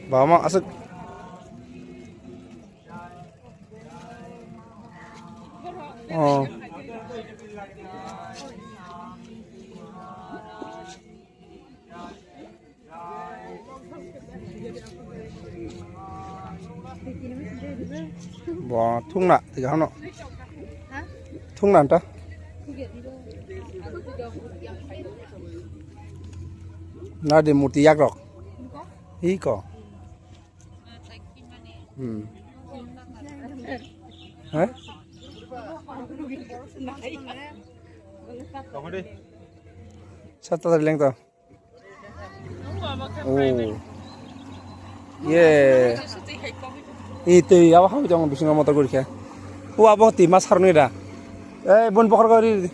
Bawa mak asik. Oh. Bawa thung nak thì không nọ. Thung nào ta? Nó đi một tí yak rồi. Ý có. Hả? Sao tao lên tao? Oh. Yeah. Itu apa kau jangan bising motor gue kia. Apa timas harus dah. Bon pokor kau ini.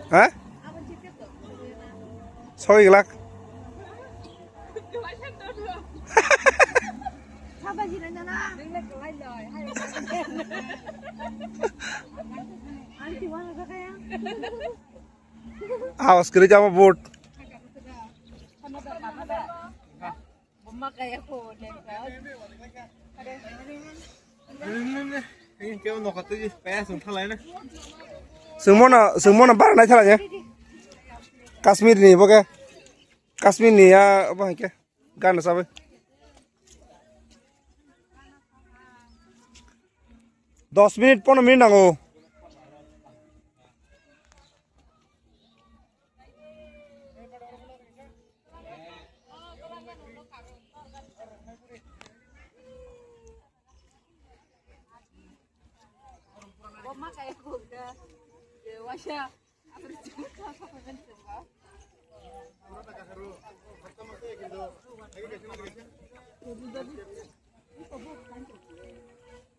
Hah? Sorry gelak. Awas kerja sama boat. Semua barang naik salah ya. Kashmir nih, pokoknya. Kashmir nih ya, apa ya? Gan sampai. 10 minit, 15 minit nango.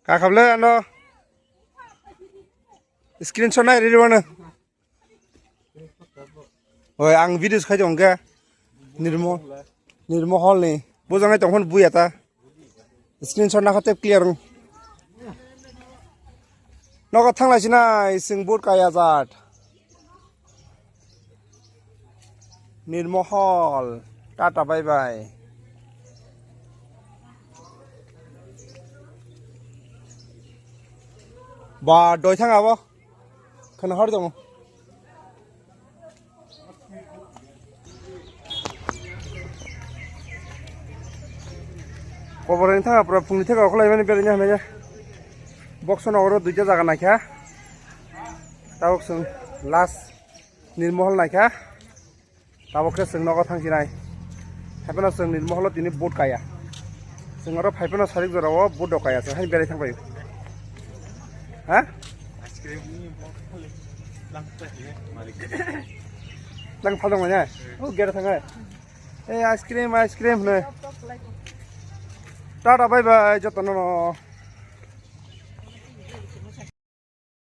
Kak kabel ando screenshot naik dari mana? Oh, ang video sekali jongga nirmo hall nih. Bujangnya tongkon buaya ta. Screenshot nak tep clear. Noka thangla sina sing board kaya zat. Nirmo hall. Tata bye bye. Ba doi thang abo. Kana har dong. Koborin thang apra phungni theka kholai mani bernya hmeja. Box na oro duja jaga nakha. Tabok sung last nirmahal nakha. Tabok ke sung nogo thang sinai. Haipena sung nirmahal tini boat kaya. Sung oro haipena sarik jorawo boat do kaya. Hai berai thang bai. Hah? Lang phaldong mana? Oh, gera thang ai. Ice cream nih. Tata bye bye, jotono.